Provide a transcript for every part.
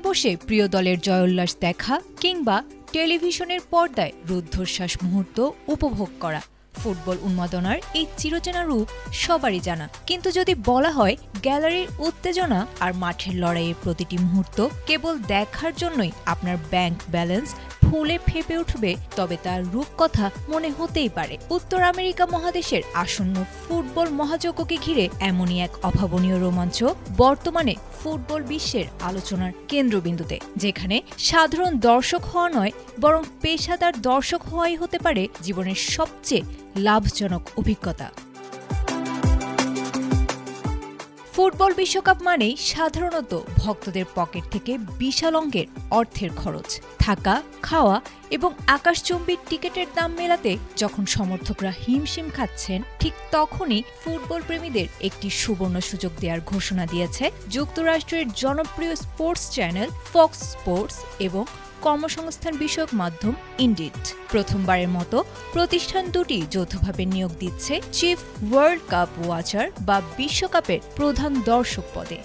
বসে প্রিয় দলের জয়োল্লাস দেখা কিংবা টেলিভিশনের পর্দায় রুদ্ধশ্বাস মুহূর্ত উপভোগ করা, ফুটবল উন্মাদনার এই চিরচেনা রূপ সবারই জানা। কিন্তু যদি বলা হয় গ্যালারির উত্তেজনা আর মাঠের লড়াইয়ের প্রতিটি মুহূর্ত কেবল দেখার জন্যই আপনার ব্যাংক ব্যালেন্স ফুলে ফেপে উঠবে, তবে তার রূপকথা মনে হতেই পারে। উত্তর আমেরিকা মহাদেশের আসন্ন ফুটবল মহাযজ্ঞকে ঘিরে এমনই এক অভাবনীয় রোমাঞ্চ বর্তমানে ফুটবল বিশ্বের আলোচনার কেন্দ্রবিন্দুতে, যেখানে সাধারণ দর্শক হওয়া নয় বরং পেশাদার দর্শক হওয়াই হতে পারে জীবনের সবচেয়ে লাভজনক অভিজ্ঞতা। ফুটবল বিশ্বকাপ মানেই সাধারণত ভক্তদের পকেট থেকে বিশাল অঙ্কের অর্থের খরচ। থাকা, খাওয়া এবং আকাশচুম্বী টিকিটের দাম মেলাতে যখন সমর্থকরা হিমশিম খাচ্ছেন, ঠিক তখনই ফুটবল প্রেমীদের একটি সুবর্ণ সুযোগ দেওয়ার ঘোষণা দিয়েছে যুক্তরাষ্ট্রের জনপ্রিয় স্পোর্টস চ্যানেল ফক্স স্পোর্টস এবং কর্মসংস্থান বিষয়ক মাধ্যম ইনডিড। প্রথমবারের মতো প্রতিষ্ঠান দুটি যৌথভাবে নিয়োগ দিচ্ছে চিফ ওয়ার্ল্ড কাপ ওয়াচার বা বিশ্বকাপের প্রধান দর্শক পদে।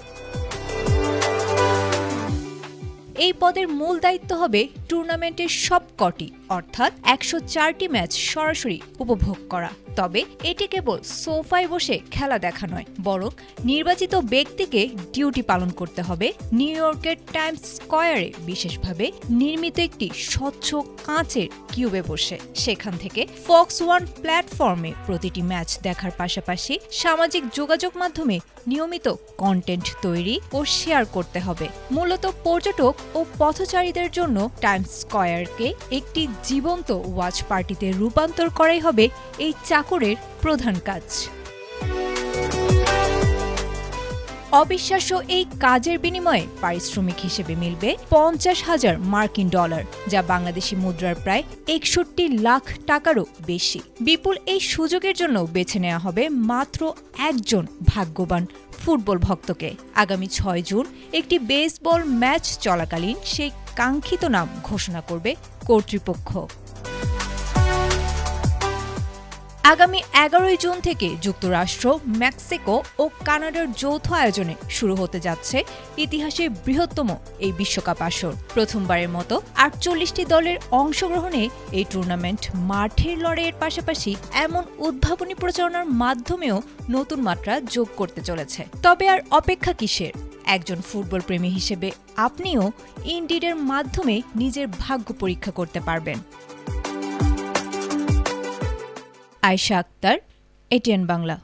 এই পদের মূল দায়িত্ব হবে টুর্নামেন্টের সবকটি অর্থাৎ ১০৪টি ম্যাচ সরাসরি উপভোগ করা। তবে এটি কেবল সোফায় বসে খেলা দেখা নয়, বরং নির্বাচিত ব্যক্তিকে ডিউটি পালন করতে হবে নিউ ইয়র্কের টাইমস স্কয়ারে বিশেষভাবে নির্মিত একটি স্বচ্ছ কাঁচের কিউবে বসে। সেখান থেকে ফক্স ওয়ান প্ল্যাটফর্মে প্রতিটি ম্যাচ দেখার পাশাপাশি সামাজিক যোগাযোগ মাধ্যমে নিয়মিত কন্টেন্ট তৈরি ও শেয়ার করতে হবে। মূলত পর্যটক ও পথচারীদের জন্য টাইমস স্কয়ারকে একটি জীবন্ত ওয়াচ পার্টিতে রূপান্তর করাই হবে এই চাকরের প্রধান কাজ। অবিশ্বাস্য এই কাজের বিনিময়ে পারিশ্রমিক হিসেবে মিলবে $৫০,০০০ মার্কিন, যা বাংলাদেশি মুদ্রার প্রায় ৬১ লাখ টাকারও বেশি। বিপুল এই সুযোগের জন্য বেছে নেওয়া হবে মাত্র একজন ভাগ্যবান ফুটবল ভক্তকে। আগামী ৬ জুন একটি বেসবল ম্যাচ চলাকালীন সেই কাঙ্ক্ষিত নাম ঘোষণা করবে কর্তৃপক্ষ। আগামী ১১ জুন থেকে যুক্তরাষ্ট্র, মেক্সিকো ও কানাডার যৌথ আয়োজনে শুরু হতে যাচ্ছে ইতিহাসের বৃহত্তম এই বিশ্বকাপ আসর। প্রথমবারের মতো ৪৮টি দলের অংশগ্রহণে এই টুর্নামেন্ট মাঠের লড়াইয়ের পাশাপাশি এমন উদ্ভাবনী প্রচারণার মাধ্যমেও নতুন মাত্রা যোগ করতে চলেছে। তবে আর অপেক্ষা কিসের? একজন ফুটবল প্রেমী হিসেবে আপনিও ইনডিডের মাধ্যমে নিজের ভাগ্য পরীক্ষা করতে পারবেন। আয়েশা আক্তার, এটিএন বাংলা।